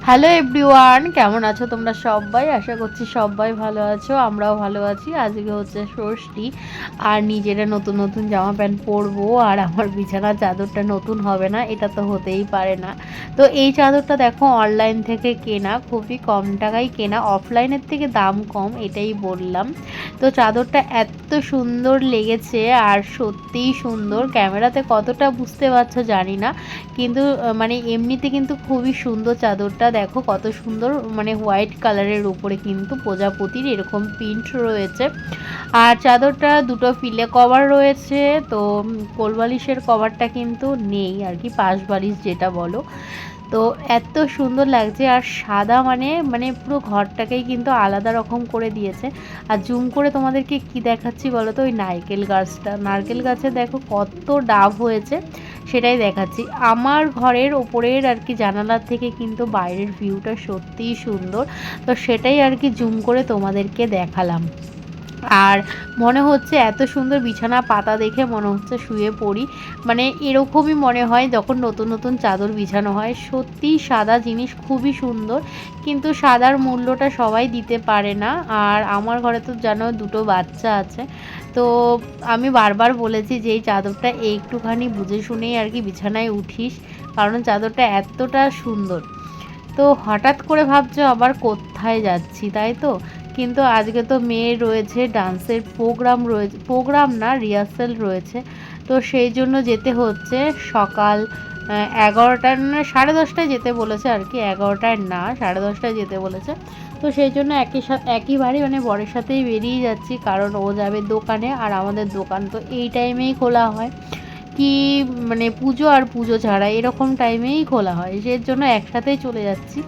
Hello everyone, কেমন আছো তোমরা সবাই? আশা করছি সবাই ভালো আছো, আমরাও ভালো আছি। আজকে হচ্ছে ষষ্ঠী, আর নিজেরা নতুন নতুন জামা প্যান্ট পরবো, আর আমার বিছানার চাদরটা নতুন হবে না, এটা তো হতেই পারে না। তো এই চাদরটা দেখো অনলাইন থেকে কেনা, খুবই কম টাকায় কেনা, অফলাইনের থেকে দাম কম, এটাই বললাম। তো চাদরটা এত সুন্দর লেগেছে, আর সত্যিই সুন্দর। ক্যামেরাতে কতটা বুঝতে পারছো জানি না, কিন্তু মানে এমনিতে কিন্তু খুবই সুন্দর চাদরটা। দেখো কত সুন্দর, মানে হোয়াইট কালারের উপরে কিন্তু প্রজাপতির এরকম প্রিন্ট রয়েছে। আর চাদরটা দুটো পিলে কভার রয়েছে, তো কোলবালিশের কভারটা কিন্তু নেই আর কি, পাশ বালিশ যেটা বলো। তো এত সুন্দর লাগছে, আর সাদা মানে মানে পুরো ঘরটাকেই কিন্তু আলাদা রকম করে দিয়েছে। আর জুম করে তোমাদেরকে কি দেখাচ্ছি বলো তো, ওই নারকেল গাছে দেখো কত ডাব হয়েছে, সেটাই দেখাচ্ছি। আমার ঘরের ওপরের আর কি জানালার থেকে কিন্তু বাইরের ভিউটা সত্যিই সুন্দর, তো সেটাই আর কি জুম করে তোমাদেরকে দেখালাম। আর মনে হচ্ছে এত সুন্দর বিছানা পাতা দেখে মনে হচ্ছে শুয়ে পড়ি, মানে এরকমই মনে হয় যখন নতুন নতুন চাদর বিছানো হয়। সত্যিই সাদা জিনিস খুবই সুন্দর, কিন্তু সাদার মূল্যটা সবাই দিতে পারে না। আর আমার ঘরে তো জানো দুটো বাচ্চা আছে, তো আমি বারবার বলেছি যে এই চাদরটা একটুখানি বুঝে শুনেই আর কি বিছানায় উঠিস, কারণ চাদরটা এতটা সুন্দর। তো হঠাৎ করে ভাবছো আবার কোথায় যাচ্ছি, তাই তো? কিন্তু আজকে তো মেয়ের রয়েছে ডান্সের প্রোগ্রাম, রয়েছে প্রোগ্রাম না রিহার্সেল রয়েছে, তো সেই জন্য যেতে হচ্ছে। সকাল 11টায় না 10:30টায় যেতে বলেছে আর কি, 11টায় না 10:30টায় যেতে বলেছে। তো সেই জন্য একইবারে মানে বরের সাথেই বেরিয়ে যাচ্ছি, কারণ ও যাবে দোকানে, আর আমাদের দোকান তো এই টাইমেই খোলা হয়, কি মানে পুজো আর পুজো ছাড়া এরকম টাইমেই খোলা হয়, সেই জন্য একসাথেই চলে যাচ্ছি।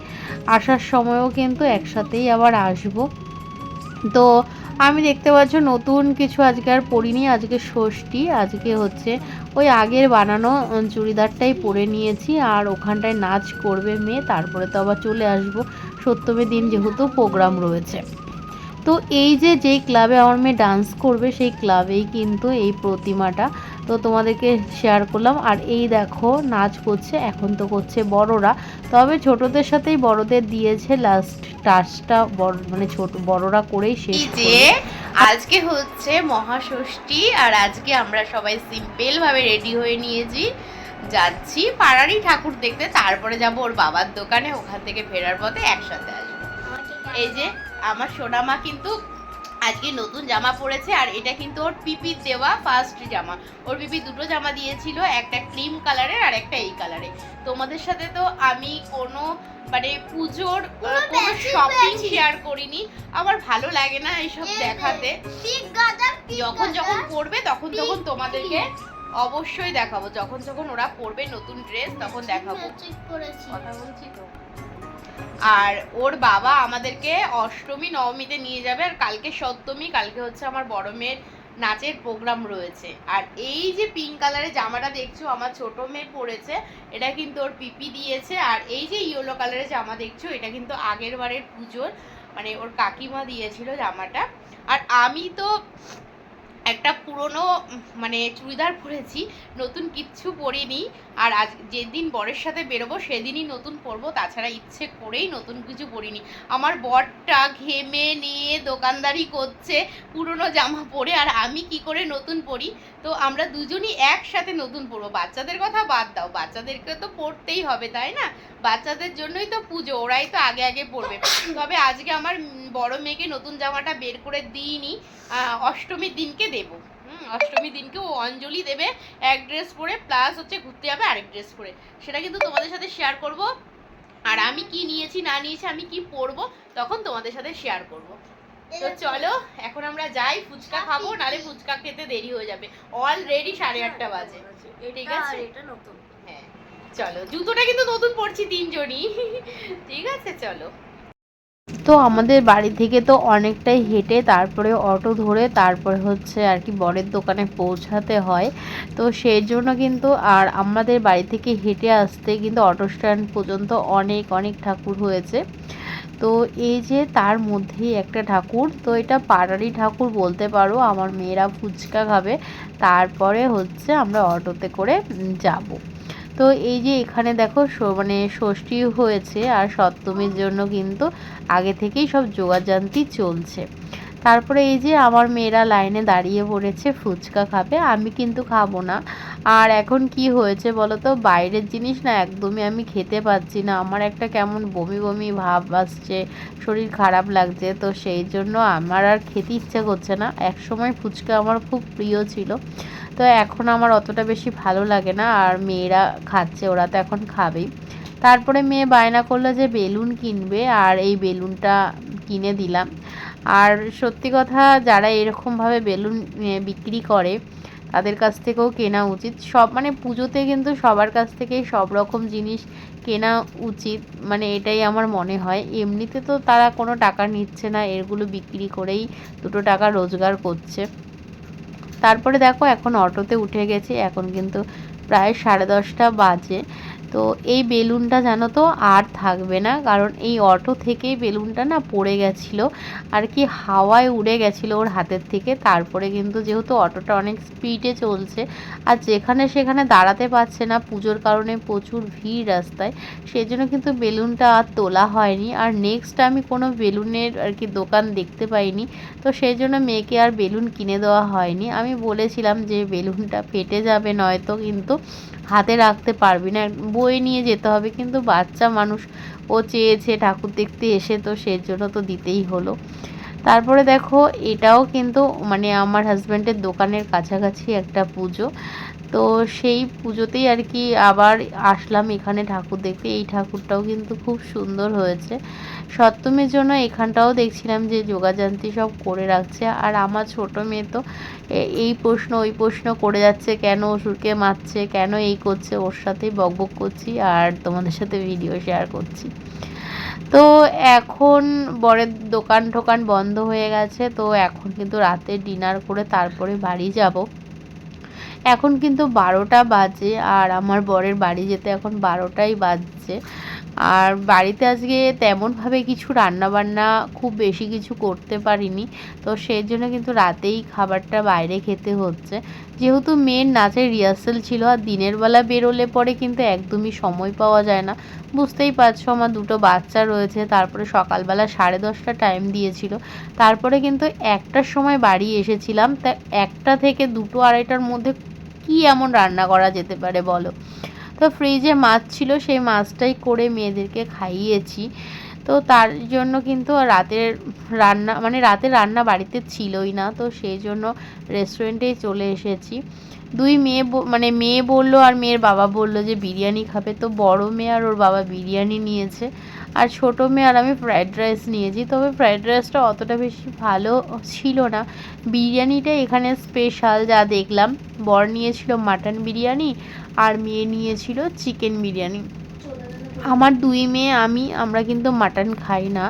আসার সময়ও কিন্তু একসাথেই আবার আসবো। তো আমি দেখতে পাচ্ছ নতুন কিছু আজকে আর পরিনি, আজকে ষষ্ঠী, আজকে হচ্ছে ওই আগের বানানো চুড়িদারটাই পরে নিয়েছি। আর ওখানটায় নাচ করবে মেয়ে, তারপরে তো আবার চলে আসবো সপ্তমীর দিন যেহেতু প্রোগ্রাম রয়েছে। তো এই যে যেই ক্লাবে আমার মেয়ে ডান্স করবে, সেই ক্লাবেই কিন্তু এই প্রতিমাটা, তো তোমাদেরকে শেয়ার করলাম। আর এই দেখো নাচ করছে, এখন তো করছে বড়রা, তবে ছোটদের সাথেই বড়দের দিয়েছে লাস্ট টাচটা, বড় মানে ছোট বড়রা করেই শেষ করবে। আজকে হচ্ছে মহাষষ্ঠী, আর আজকে আমরা সবাই সিম্পল ভাবে রেডি হয়ে নিয়েছি, যাচ্ছি পাড়ারই ঠাকুর দেখতে, তারপরে যাব ওর বাবার দোকানে, ওখান থেকে ফেরার পথে একসাথে আসবো। এই যে আমার সোনামা কিন্তু আজকে নতুন জামা পরেছে, আর এটা কিন্তু ওর পিপির দেওয়া ফার্স্ট জামা। ওর পিপি দুটো জামা দিয়েছিল, একটা ক্রিম কালারের আর একটা এই কালারে। তোমাদের সাথে তো আমি কোনো মানে পুজোর কোনো শপিং শেয়ার করিনি, আমার ভালো লাগে না এইসব দেখাতে। যখন যখন পরবে তখন তখন তোমাদেরকে অবশ্যই দেখাবো, যখন যখন ওরা পরবে নতুন ড্রেস তখন দেখাবো। কথা বলছি তো। আর ওর বাবা আমাদেরকে অষ্টমী নবমীতে নিয়ে যাবে, আর কালকে সপ্তমী, কালকে হচ্ছে আমার বড় মেয়ের নাচের প্রোগ্রাম রয়েছে। আর এই যে পিঙ্ক কালারের জামাটা দেখছো আমার ছোট মেয়ে পরেছে, এটা কিন্তু ওর পিপি দিয়েছে। আর এই যে ইয়েলো কালারের জামা দেখছো, এটা কিন্তু আগের বারের পুজোর মানে ওর কাকিমা দিয়েছিল জামাটা। আর আমি তো একটা পুরনো মানে চুড়িদার পরেছি, নতুন কিচ্ছু পরিনি। আর আজ যেদিন বরের সাথে বেরোবো সেদিনই নতুন পরবো, তাছাড়া ইচ্ছে করেই নতুন কিছু পরিনি। আমার বরটা ঘেমে নিয়ে দোকানদারি করছে পুরনো জামা পরে, আর আমি কি করে নতুন পরি? তো আমরা দুজনই একসাথে নতুন পরবো। বাচ্চাদের কথা বাদ দাও, বাচ্চাদেরকে তো পরতেই হবে তাই না, বাচ্চাদের জন্যই তো পুজো, ওরাই তো আগে আগে পরবে। তবে আজকে আমার বড় মেয়েকে নতুন জামাটা বের করে দিইনি, অষ্টমীর দিনকে দেব। অষ্টমীর দিনকে ও অঞ্জলি দেবে এক ড্রেস পরে, প্লাস হচ্ছে ঘুরতে যাবে আরেক ড্রেস পরে, সেটা কিন্তু তোমাদের সাথে শেয়ার করব। আর আমি কি নিয়েছি না নিয়েছি, আমি কি পরবো তখন তোমাদের সাথে শেয়ার করব। তো চলো এখন আমরা যাই, ফুচকা খাবো, নালে ফুচকা খেতে দেরি হয়ে যাবে, অলরেডি 8:30 বাজে। ঠিক আছে, এটা নতুন। হ্যাঁ চলো, জুতোটা কিন্তু নতুন পরছি তিনজনই। ঠিক আছে চলো। তো আমাদের বাড়ি থেকে তো অনেকটাই হেঁটে, তারপরে অটো ধরে, তারপরে হচ্ছে আর কি বরের দোকানে পৌঁছাতে হয়। তো সেই জন্য কিন্তু, আর আমাদের বাড়ি থেকে হেঁটে আসতে কিন্তু অটো স্ট্যান্ড পর্যন্ত অনেক অনেক ঠাকুর হয়েছে। তো এই যে তার মধ্যেই একটা ঠাকুর, তো এটা পাড়ারই ঠাকুর বলতে পারো। আমার মেয়েরা ফুচকা খাবে, তারপরে হচ্ছে আমরা অটোতে করে যাব। তো এই যে এখানে দেখো মানে ষষ্ঠী হয়েছে আর সপ্তমীর জন্য কিন্তু আগে থেকেই সব জোগাড়যন্ত্র চলছে। তারপরে এই যে আমার মেয়েরা লাইনে দাঁড়িয়ে পড়েছে ফুচকা খাবে, আমি কিন্তু খাবো না। আর এখন কি হয়েছে বলো তো, বাইরের জিনিস না একদমই আমি খেতে পাচ্ছি না, আমার একটা কেমন বমি বমি ভাব আসছে, শরীর খারাপ লাগছে। তো সেই জন্য আমার আর খেতে ইচ্ছে করছে না। এক সময় ফুচকা আমার খুব প্রিয় ছিল, তো এখন আমার অতটা বেশি ভালো লাগে না। আর মেয়েরা খাচ্ছে, ওরা তো এখন খাবেই। তারপরে মেয়ে বায়না করলো যে বেলুন কিনবে, আর এই বেলুনটা কিনে দিলাম। আর সত্যি কথা, যারা এরকমভাবে বেলুন বিক্রি করে তাদের কাছ থেকেও কেনা উচিত। সব মানে পুজোতে কিন্তু সবার কাছ থেকেই সব রকম জিনিস কেনা উচিত, মানে এটাই আমার মনে হয়। এমনিতে তো তারা কোনো টাকা নিচ্ছে না, এগুলো বিক্রি করেই দুটো টাকা রোজগার করছে। তারপরে দেখো এখন অটোতে উঠে গেছি, এখন কিন্তু প্রায় 10:30 বাজে। তো এই বেলুনটা জানো তো আর থাকবে না, কারণ এই অটো থেকেই বেলুনটা না পড়ে গেছিলো আর কি, হাওয়ায় উড়ে গেছিলো ওর হাতের থেকে। তারপরে কিন্তু যেহেতু অটোটা অনেক স্পিডে চলছে আর যেখানে সেখানে দাঁড়াতে পারছে না, পুজোর কারণে প্রচুর ভিড় রাস্তায়, সেই জন্য কিন্তু বেলুনটা আর তোলা হয়নি। আর নেক্সট আমি কোনো বেলুনের আর কি দোকান দেখতে পাইনি, তো সেই জন্য মেয়েকে আর বেলুন কিনে দেওয়া হয়নি। আমি বলেছিলাম যে বেলুনটা ফেটে যাবে, নয়তো কিন্তু হাতে রাখতে পারবি না, বয়ে নিয়ে যেতে হবে। কিন্তু বাচ্চা মানুষ, ও চেয়েছে ঠাকুর দেখতে এসে, তো সেই জন্য তো দিতেই হলো। তারপরে দেখো এটাও কিন্তু মানে আমার হাজব্যান্ডের দোকানের কাছাকাছি একটা পুজো, তো সেই পুজোতেই আর কি আবার আসলাম এখানে ঠাকুর দেখতে। এই ঠাকুরটাও কিন্তু খুব সুন্দর হয়েছে। সপ্তমীর জন্য এখানটাও দেখছিলাম যে যোগাযান্ত্রী সব করে রাখছে। আর আমার ছোট মেয়ে তো এই প্রশ্ন ওই প্রশ্ন করে যাচ্ছে, কেন অসুরকে মারছে, কেন এই করছে, ওর সাথেই বকবক করছি আর তোমাদের সাথে ভিডিও শেয়ার করছি। তো এখন বরের দোকান টোকান বন্ধ হয়ে গেছে, তো এখন কিন্তু রাতে ডিনার করে তারপরে বাড়ি যাব। এখন কিন্তু 12টা বাজে আর আমার বরের বাড়ি যেতে এখন 12টাই বাজছে। আর বাড়িতে আজকে তেমনভাবে কিছু রান্নাবান্না খুব বেশি কিছু করতে পারিনি, তো সেই জন্য কিন্তু রাতেই খাবারটা বাইরে খেতে হচ্ছে। যেহেতু মেয়ের নাচের রিহার্সাল ছিল আর দিনের বেলা বেরোলে পরে কিন্তু একদমই সময় পাওয়া যায় না, বুঝতেই পারছো আমার দুটো বাচ্চা রয়েছে। তারপরে সকালবেলা 10:30 টাইম দিয়েছিল, তারপরে কিন্তু 1টার সময় বাড়ি এসেছিলাম। তা 1টা থেকে 2টো 2:30টার মধ্যে কি এমন রান্না করা যেতে পারে বলো। তো ফ্রিজে মাছ ছিল, সেই মাছটাই করে মেয়েদেরকে খাইয়েছি। তো তার জন্য কিন্তু রাতের রান্না মানে রাতের রান্না বাড়িতে ছিলই না, তো সেই জন্য রেস্টুরেন্টেই চলে এসেছি। দুই মেয়ে মানে মেয়ে বললো আর মেয়ের বাবা বললো যে বিরিয়ানি খাবে, তো বড় মেয়ে আর ওর বাবা বিরিয়ানি নিয়েছে আর ছোটো মেয়ে আর আমি ফ্রায়েড রাইস নিয়েছি। তবে ফ্রায়েড রাইসটা অতটা বেশি ভালো ছিল না, বিরিয়ানিটা এখানে স্পেশাল যা দেখলাম। বর নিয়েছিল মাটন বিরিয়ানি আর মেয়ে নিয়েছিল চিকেন বিরিয়ানি। আমার দুই মেয়ে আমরা কিন্তু মাটন খাই না,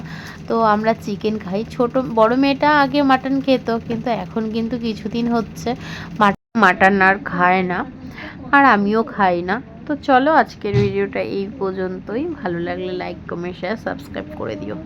তো আমরা চিকেন খাই। বড় মেয়েটা আগে মাটন খেত, কিন্তু এখন কিন্তু কিছুদিন হচ্ছে মাটন আর খায় না, আর আমিও খাই না। তো চলো আজকের ভিডিওটা এই পর্যন্তই, ভালো লাগলে লাইক কমেন্ট শেয়ার সাবস্ক্রাইব করে দিও।